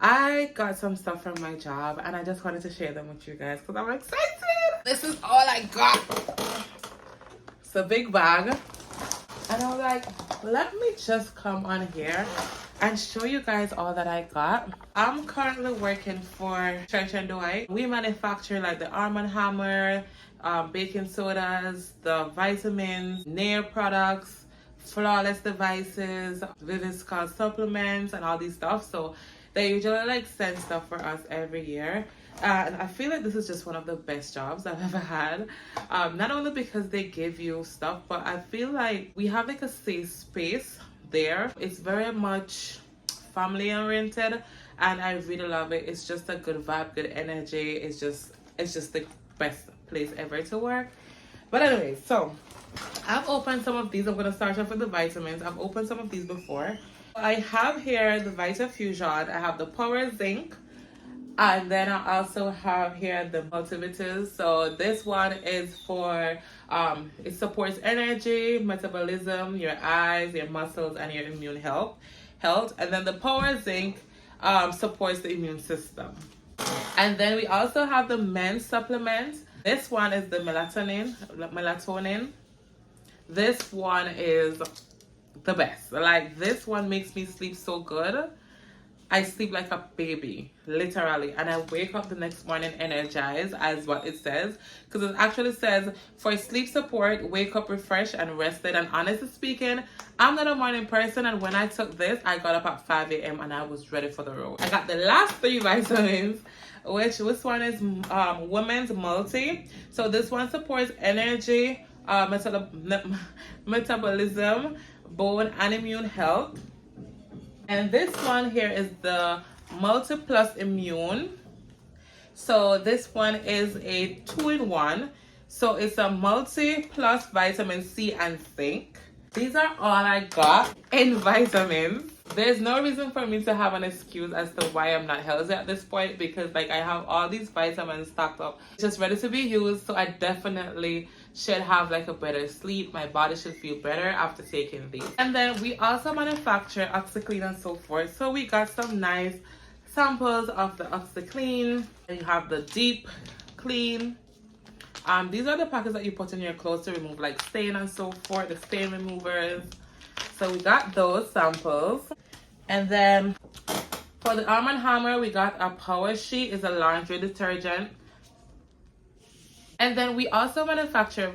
I got some stuff from my job and I just wanted to share them with you guys because I'm excited. This is all I got. It's a big bag. And I was like, let me just come on here and show you guys all that I got. I'm currently working for Stretch and Dwight. We manufacture like the Arm & Hammer, baking sodas, the vitamins, nail products, flawless devices, Viviscal supplements, and all these stuff. So they usually like send stuff for us every year. And I feel like this is just one of the best jobs I've ever had. Not only because they give you stuff, but I feel like we have like a safe space there. It's very much family oriented and I really love it. It's just a good vibe, good energy. It's just the best place ever to work. But anyway, so I've opened some of these. I'm gonna start off with the vitamins. I've opened some of these before. I have here the Vita Fusion. I have the Power Zinc. And then I also have here the multivitamins. So this one is for, it supports energy, metabolism, your eyes, your muscles, and your immune health. And then the Power Zinc supports the immune system. And then we also have the men's supplement. This one is the melatonin. This one is the best. Like, this one makes me sleep so good. I sleep like a baby, literally, and I wake up the next morning energized, as what it says, because it actually says, for sleep support, wake up refreshed and rested. And honestly speaking, I'm not a morning person, and when I took this, I got up at 5 a.m. and I was ready for the road. I got the last 3 vitamins, which this one is Women's Multi. So this one supports energy, metabolism, bone, and immune health. And this one here is the Multi Plus Immune. So this one is a 2-in-1. So it's a Multi Plus Vitamin C and Zinc. These are all I got in vitamins. There's no reason for me to have an excuse as to why I'm not healthy at this point, because like I have all these vitamins stocked up, just ready to be used. So I definitely should have like a better sleep. My body should feel better after taking these. And then we also manufacture OxyClean and so forth. So we got some nice samples of the OxyClean. And you have the Deep Clean. These are the packets that you put in your clothes to remove like stain and so forth, the stain removers. So we got those samples. And then for the Arm & Hammer, we got a Power Sheet. It's a laundry detergent. And then we also manufacture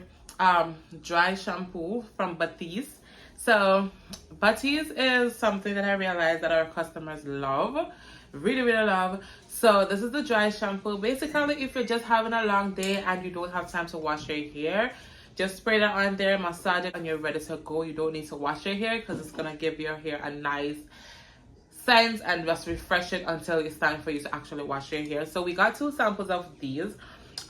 dry shampoo from Batiste. So Batiste is something that I realized that our customers love, really love. So this is the dry shampoo. Basically, if you're just having a long day and you don't have time to wash your hair, just spray that on there, massage it, and you're ready to go. You don't need to wash your hair because it's gonna give your hair a nice scent and just refresh it until it's time for you to actually wash your hair. So we got 2 samples of these.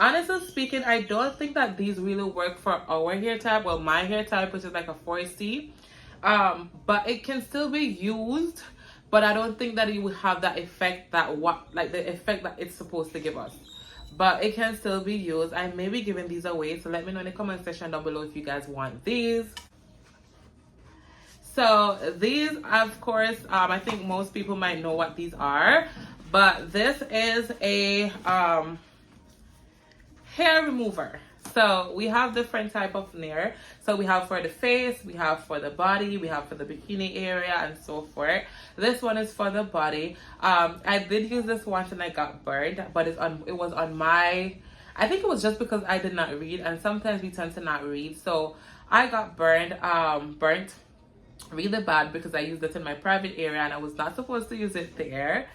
Honestly speaking, I don't think that these really work for our hair type. Well, my hair type, which is like a 4C. But it can still be used. But I don't think that it would have that effect the effect that it's supposed to give us. But it can still be used. I may be giving these away. So let me know in the comment section down below if you guys want these. So these, of course, I think most people might know what these are. But this is a hair remover. So we have different type of nair. So we have for the face, we have for the body, we have for the bikini area, and so forth. This one is for the body. I did use this once and I got burned, but it was on my, I think it was just because I did not read, and sometimes we tend to not read. So I got burnt really bad because I used it in my private area and I was not supposed to use it there.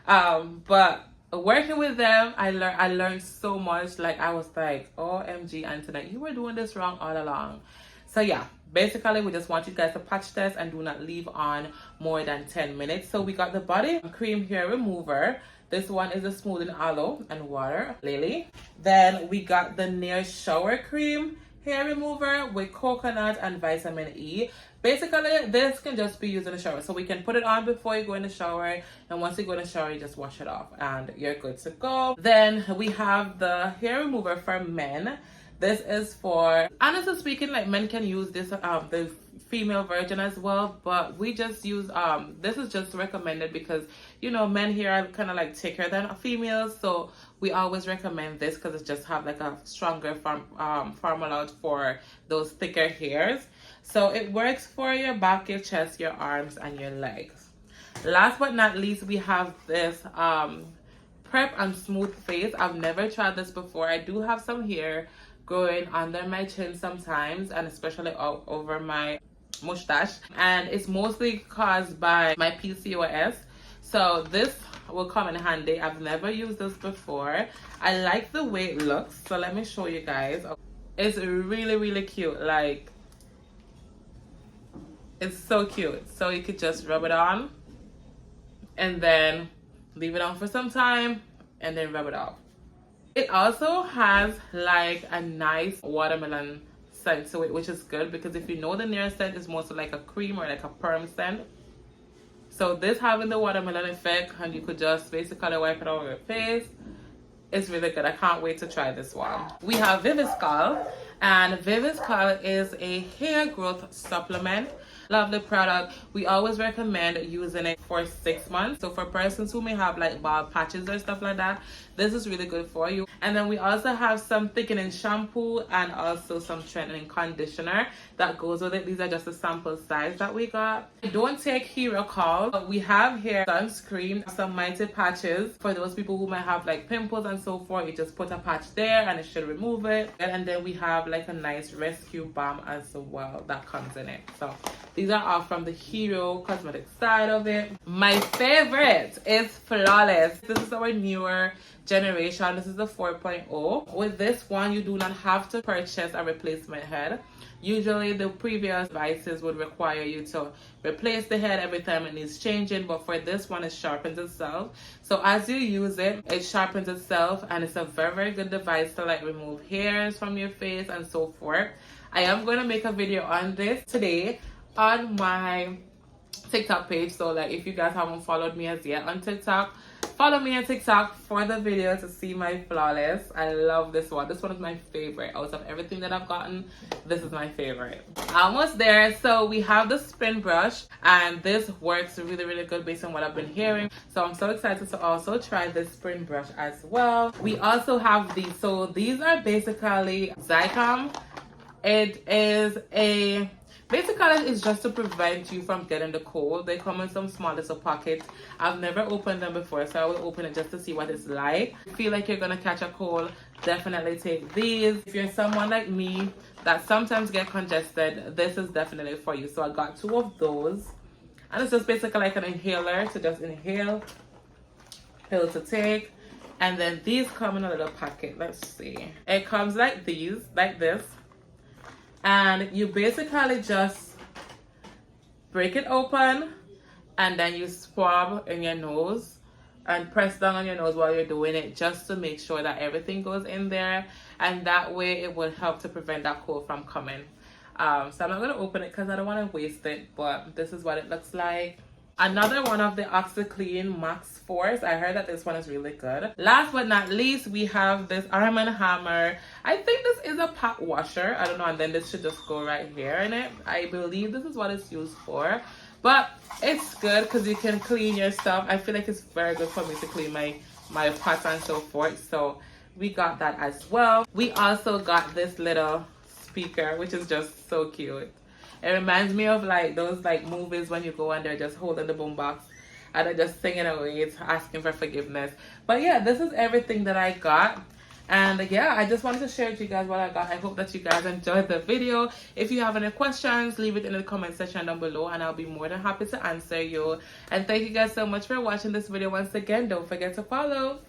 But working with them, I learned so much. Like, I was like, OMG, Anthonette, you were doing this wrong all along. So yeah, basically we just want you guys to patch test and do not leave on more than 10 minutes. So we got the body cream hair remover. This one is a smoothing aloe and water lily. Then we got the Nair shower cream hair remover with coconut and vitamin E. Basically, this can just be used in the shower. So we can put it on before you go in the shower. And once you go in the shower, you just wash it off and you're good to go. Then we have the hair remover for men. This is for, honestly speaking, like men can use this, the female version as well, but we just use this is just recommended because you know men here are kind of like thicker than females, so we always recommend this because it just have like a stronger formula for those thicker hairs. So it works for your back, your chest, your arms, and your legs. Last but not least, we have this prep and smooth face. I've never tried this before. I do have some hair growing under my chin sometimes, and especially over my mustache, and it's mostly caused by my PCOS. So this will come in handy. I've never used this before. I like the way it looks, so let me show you guys. It's really cute. Like, it's so cute. So you could just rub it on and then leave it on for some time and then rub it off. It also has like a nice watermelon scent to it, which is good because if you know the Nair scent is mostly like a cream or like a perm scent. So this having the watermelon effect, and you could just basically wipe it over your face. It's really good. I can't wait to try this one. We have Viviscal, and Viviscal is a hair growth supplement. Love the product. We always recommend using it for 6 months. So for persons who may have like bald patches or stuff like that, this is really good for you. And then we also have some thickening shampoo and also some strengthening conditioner that goes with it. These are just the sample size that we got. Don't take hero call. We have here sunscreen, some mighty patches for those people who might have like pimples and so forth. You just put a patch there and it should remove it. And then we have like a nice rescue balm as well that comes in it. So these are all from the Hero cosmetic side of it. My favorite is Flawless. This is our newer generation. This is the 4.0. With this one, you do not have to purchase a replacement head. Usually the previous devices would require you to replace the head every time it needs changing, but for this one it sharpens itself. So as you use it, it sharpens itself, and it's a very good device to like remove hairs from your face and so forth. I am going to make a video on this today on my TikTok page, so like if you guys haven't followed me as yet on TikTok, follow me on TikTok for the video to see my Flawless. I love this one. This one is my favorite out of everything that I've gotten. This is my favorite. Almost there. So we have the spin brush, and this works really good based on what I've been hearing. So I'm so excited to also try this spin brush as well. We also have these. So these are basically Zycam. It is a basically, it's just to prevent you from getting the cold. They come in some small little pockets. I've never opened them before, so I will open it just to see what it's like. If you feel like you're gonna catch a cold, definitely take these. If you're someone like me that sometimes get congested, this is definitely for you. So I got 2 of those, and it's just basically like an inhaler to just inhale, pill to take. And then these come in a little packet. Let's see. It comes like these, like this. And you basically just break it open, and then you swab in your nose and press down on your nose while you're doing it, just to make sure that everything goes in there, and that way it will help to prevent that cold from coming. So I'm not going to open it because I don't want to waste it, but this is what it looks like. Another one of the OxyClean Max Force. I heard that this one is really good. Last but not least, we have this Arm & Hammer. I think this is a pot washer. I don't know, and then this should just go right here in it. I believe this is what it's used for. But it's good because you can clean your stuff. I feel like it's very good for me to clean my pots and so forth. So we got that as well. We also got this little speaker, which is just so cute. It reminds me of like those like movies when you go and they're just holding the boombox and they're just singing away, it's asking for forgiveness. But yeah, this is everything that I got. And yeah, I just wanted to share with you guys what I got. I hope that you guys enjoyed the video. If you have any questions, leave it in the comment section down below, and I'll be more than happy to answer you. And thank you guys so much for watching this video once again. Don't forget to follow.